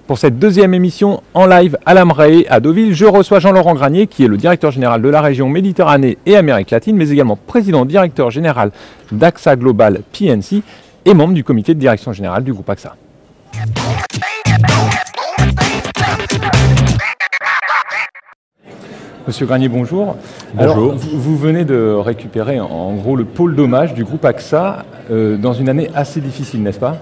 Pour cette deuxième émission en live à l'Amrae à Deauville, je reçois Jean-Laurent Granier, qui est le directeur général de la région Méditerranée et Amérique latine, mais également président directeur général d'AXA Global PNC et membre du comité de direction générale du groupe AXA. Monsieur Granier, bonjour. Bonjour. Alors, vous venez de récupérer en gros le pôle dommage du groupe AXA dans une année assez difficile, n'est-ce pas ?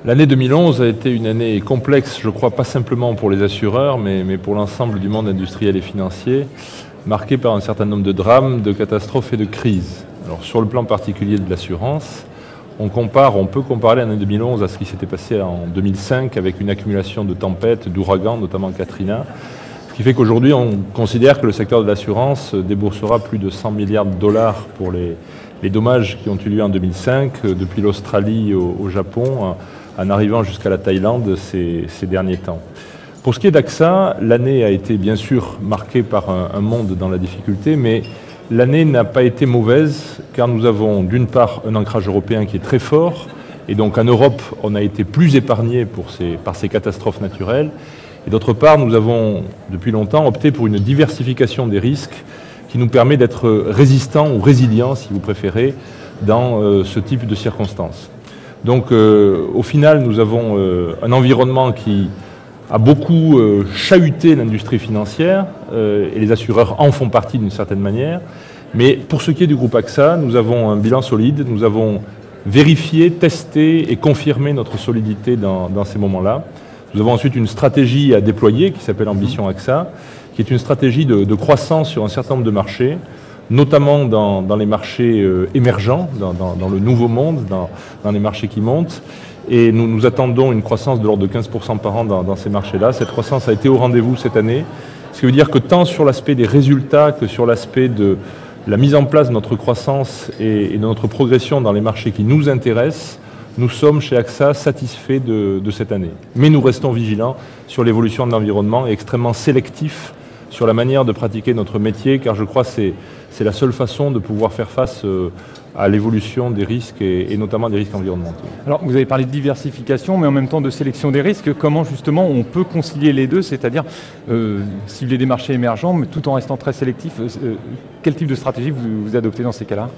L'année 2011 a été une année complexe, je crois, pas simplement pour les assureurs, mais pour l'ensemble du monde industriel et financier, marquée par un certain nombre de drames, de catastrophes et de crises. Alors, sur le plan particulier de l'assurance, on peut comparer l'année 2011 à ce qui s'était passé en 2005 avec une accumulation de tempêtes, d'ouragans, notamment Katrina, ce qui fait qu'aujourd'hui, on considère que le secteur de l'assurance déboursera plus de 100 milliards de dollars pour les dommages qui ont eu lieu en 2005, depuis l'Australie au Japon, en arrivant jusqu'à la Thaïlande ces derniers temps. Pour ce qui est d'AXA, l'année a été bien sûr marquée par un monde dans la difficulté, mais l'année n'a pas été mauvaise, car nous avons d'une part un ancrage européen qui est très fort, et donc en Europe, on a été plus épargné par ces catastrophes naturelles, et d'autre part, nous avons depuis longtemps opté pour une diversification des risques qui nous permet d'être résistants ou résilients, si vous préférez, dans ce type de circonstances. Donc au final, nous avons un environnement qui a beaucoup chahuté l'industrie financière, et les assureurs en font partie d'une certaine manière. Mais pour ce qui est du groupe AXA, nous avons un bilan solide, nous avons vérifié, testé et confirmé notre solidité dans ces moments-là. Nous avons ensuite une stratégie à déployer qui s'appelle Ambition AXA, qui est une stratégie de croissance sur un certain nombre de marchés, notamment dans les marchés émergents, dans le nouveau monde, dans les marchés qui montent. Et nous attendons une croissance de l'ordre de 15% par an dans ces marchés-là. Cette croissance a été au rendez-vous cette année, ce qui veut dire que tant sur l'aspect des résultats que sur l'aspect de la mise en place de notre croissance et de notre progression dans les marchés qui nous intéressent, nous sommes chez AXA satisfaits de cette année. Mais nous restons vigilants sur l'évolution de l'environnement et extrêmement sélectifs sur la manière de pratiquer notre métier, car je crois que c'est la seule façon de pouvoir faire face à l'évolution des risques et notamment des risques environnementaux. Alors, vous avez parlé de diversification, mais en même temps de sélection des risques. Comment justement on peut concilier les deux, c'est-à-dire cibler des marchés émergents, mais tout en restant très sélectif. Quel type de stratégie vous adoptez dans ces cas-là ?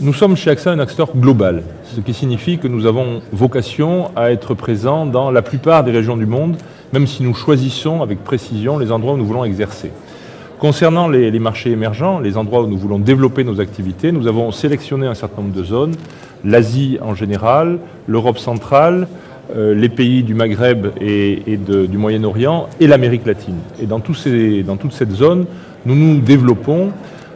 Nous sommes chez AXA un acteur global, ce qui signifie que nous avons vocation à être présents dans la plupart des régions du monde, même si nous choisissons avec précision les endroits où nous voulons exercer. Concernant les marchés émergents, les endroits où nous voulons développer nos activités, nous avons sélectionné un certain nombre de zones, l'Asie en général, l'Europe centrale, les pays du Maghreb et du Moyen-Orient et l'Amérique latine. Et dans toute cette zone, nous nous développons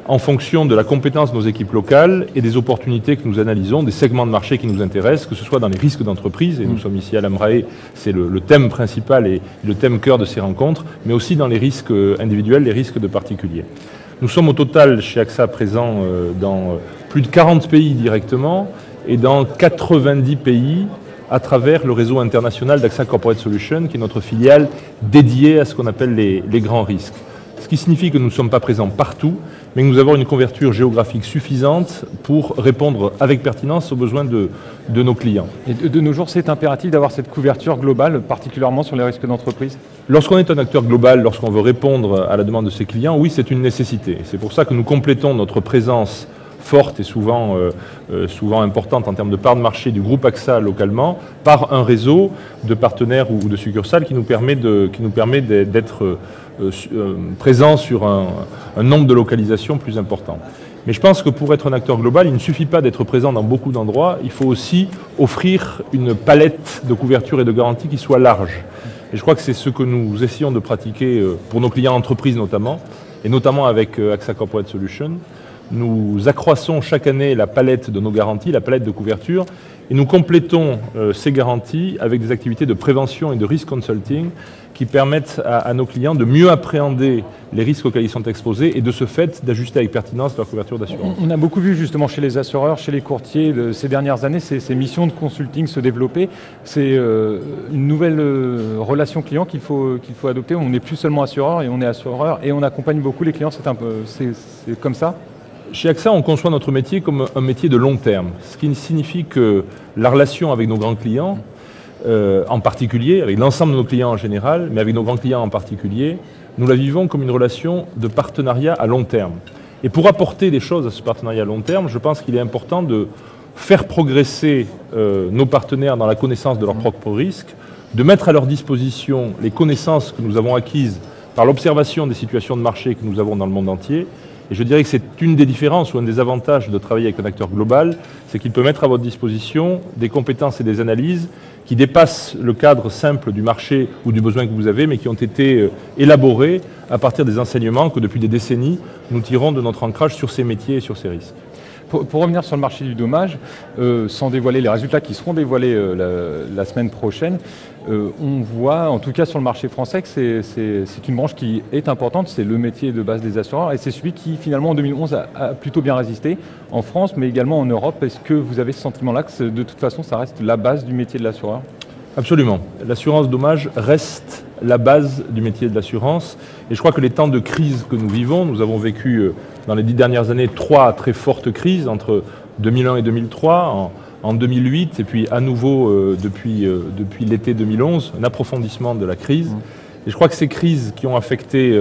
en fonction de la compétence de nos équipes locales et des opportunités que nous analysons, des segments de marché qui nous intéressent, que ce soit dans les risques d'entreprise, et nous sommes ici à l'Amrae, c'est le thème principal et le thème cœur de ces rencontres, mais aussi dans les risques individuels, les risques de particuliers. Nous sommes au total chez AXA présents dans plus de 40 pays directement et dans 90 pays à travers le réseau international d'AXA Corporate Solutions, qui est notre filiale dédiée à ce qu'on appelle les grands risques. Ce qui signifie que nous ne sommes pas présents partout, mais que nous avons une couverture géographique suffisante pour répondre avec pertinence aux besoins de nos clients. Et de nos jours, c'est impératif d'avoir cette couverture globale, particulièrement sur les risques d'entreprise ? Lorsqu'on est un acteur global, lorsqu'on veut répondre à la demande de ses clients, oui, c'est une nécessité. C'est pour ça que nous complétons notre présence forte et souvent importante en termes de part de marché du groupe AXA localement par un réseau de partenaires ou de succursales qui nous permet d'être présents sur un nombre de localisations plus important. Mais je pense que pour être un acteur global, il ne suffit pas d'être présent dans beaucoup d'endroits, il faut aussi offrir une palette de couverture et de garantie qui soit large. Et je crois que c'est ce que nous essayons de pratiquer pour nos clients entreprises notamment, et notamment avec AXA Corporate Solutions. Nous accroissons chaque année la palette de nos garanties, la palette de couverture, et nous complétons ces garanties avec des activités de prévention et de risk consulting qui permettent à nos clients de mieux appréhender les risques auxquels ils sont exposés et de ce fait d'ajuster avec pertinence leur couverture d'assurance. On a beaucoup vu justement chez les assureurs, chez les courtiers ces dernières années, ces missions de consulting se développer. C'est une nouvelle relation client qu'il faut adopter. On n'est plus seulement assureur et on est assureur et on accompagne beaucoup les clients. C'est comme ça ? Chez AXA, on conçoit notre métier comme un métier de long terme, ce qui signifie que la relation avec nos grands clients en particulier, avec l'ensemble de nos clients en général, mais avec nos grands clients en particulier, nous la vivons comme une relation de partenariat à long terme. Et pour apporter des choses à ce partenariat à long terme, je pense qu'il est important de faire progresser nos partenaires dans la connaissance de leurs propres risques, de mettre à leur disposition les connaissances que nous avons acquises par l'observation des situations de marché que nous avons dans le monde entier. Et je dirais que c'est une des différences ou un des avantages de travailler avec un acteur global, c'est qu'il peut mettre à votre disposition des compétences et des analyses qui dépassent le cadre simple du marché ou du besoin que vous avez, mais qui ont été élaborés à partir des enseignements que depuis des décennies, nous tirons de notre ancrage sur ces métiers et sur ces risques. Pour revenir sur le marché du dommage, sans dévoiler les résultats qui seront dévoilés la semaine prochaine, on voit, en tout cas sur le marché français, que c'est une branche qui est importante, c'est le métier de base des assureurs, et c'est celui qui finalement en 2011 a plutôt bien résisté en France, mais également en Europe. Est-ce que vous avez ce sentiment-là que de toute façon ça reste la base du métier de l'assureur ? Absolument. L'assurance dommage reste la base du métier de l'assurance. Et je crois que les temps de crise que nous vivons, nous avons vécu dans les 10 dernières années 3 très fortes crises entre 2001 et 2003, en 2008 et puis à nouveau depuis l'été 2011, un approfondissement de la crise. Et je crois que ces crises qui ont affecté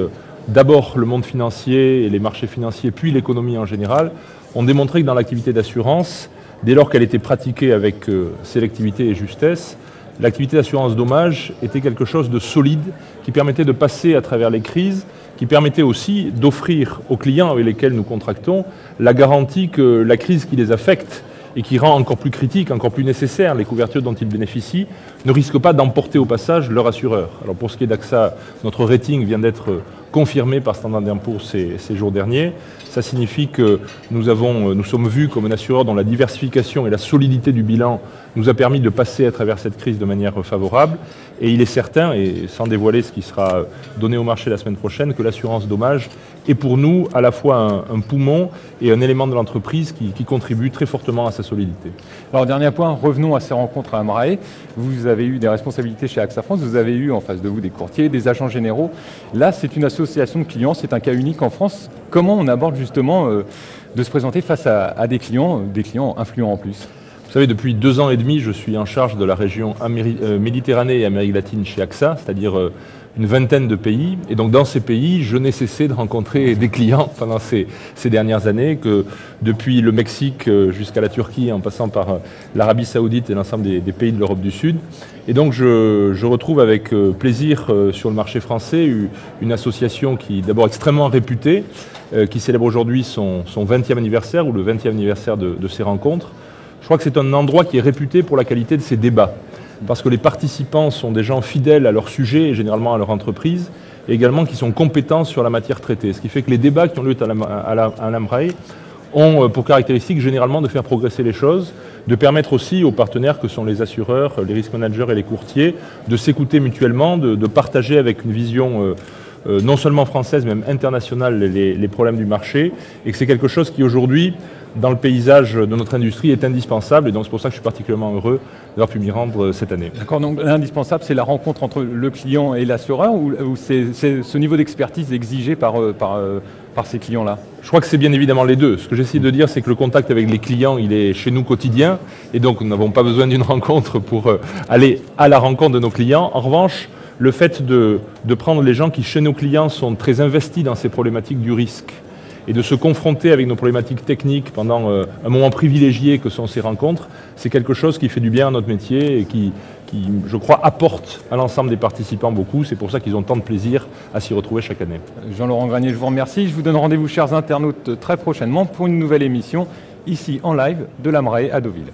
d'abord le monde financier et les marchés financiers, puis l'économie en général, ont démontré que dans l'activité d'assurance, dès lors qu'elle était pratiquée avec sélectivité et justesse, l'activité d'assurance dommage était quelque chose de solide qui permettait de passer à travers les crises, qui permettait aussi d'offrir aux clients avec lesquels nous contractons la garantie que la crise qui les affecte et qui rend encore plus critique, encore plus nécessaire les couvertures dont ils bénéficient, ne risque pas d'emporter au passage leur assureur. Alors pour ce qui est d'AXA, notre rating vient d'être confirmé par Standard & Poor's ces jours derniers. Ça signifie que nous sommes vus comme un assureur dont la diversification et la solidité du bilan nous a permis de passer à travers cette crise de manière favorable. Et il est certain, et sans dévoiler ce qui sera donné au marché la semaine prochaine, que l'assurance dommage est pour nous à la fois un poumon et un élément de l'entreprise qui contribue très fortement à sa solidité. Alors dernier point, revenons à ces rencontres à Amraé. Vous avez eu des responsabilités chez AXA France, vous avez eu en face de vous des courtiers, des agents généraux. Là, c'est une association de clients, c'est un cas unique en France. Comment on aborde justement de se présenter face à des clients influents en plus ? Vous savez, depuis 2 ans et demi, je suis en charge de la région Méditerranée et Amérique latine chez AXA, c'est-à-dire une vingtaine de pays. Et donc dans ces pays, je n'ai cessé de rencontrer des clients pendant ces dernières années, que depuis le Mexique jusqu'à la Turquie, en passant par l'Arabie Saoudite et l'ensemble des pays de l'Europe du Sud. Et donc je retrouve avec plaisir sur le marché français une association qui est d'abord extrêmement réputée, qui célèbre aujourd'hui son 20e anniversaire ou le 20e anniversaire de ses rencontres. Je crois que c'est un endroit qui est réputé pour la qualité de ses débats, parce que les participants sont des gens fidèles à leur sujet et généralement à leur entreprise, et également qui sont compétents sur la matière traitée. Ce qui fait que les débats qui ont lieu à l'Amraé ont pour caractéristique généralement de faire progresser les choses, de permettre aussi aux partenaires que sont les assureurs, les risk managers et les courtiers, de s'écouter mutuellement, de partager avec une vision non seulement française, mais même internationale, les problèmes du marché, et que c'est quelque chose qui aujourd'hui, dans le paysage de notre industrie, est indispensable, et donc c'est pour ça que je suis particulièrement heureux d'avoir pu m'y rendre cette année. D'accord, donc l'indispensable, c'est la rencontre entre le client et l'assureur, ou c'est ce niveau d'expertise exigé par ces clients-là ? Je crois que c'est bien évidemment les deux. Ce que j'essaie de dire, c'est que le contact avec les clients, il est chez nous quotidien, et donc nous n'avons pas besoin d'une rencontre pour aller à la rencontre de nos clients. En revanche, le fait de prendre les gens qui, chez nos clients, sont très investis dans ces problématiques du risque, et de se confronter avec nos problématiques techniques pendant un moment privilégié que sont ces rencontres, c'est quelque chose qui fait du bien à notre métier et qui, je crois, apporte à l'ensemble des participants beaucoup. C'est pour ça qu'ils ont tant de plaisir à s'y retrouver chaque année. Jean-Laurent Granier, je vous remercie. Je vous donne rendez-vous, chers internautes, très prochainement pour une nouvelle émission, ici en live de l'Amraé à Deauville.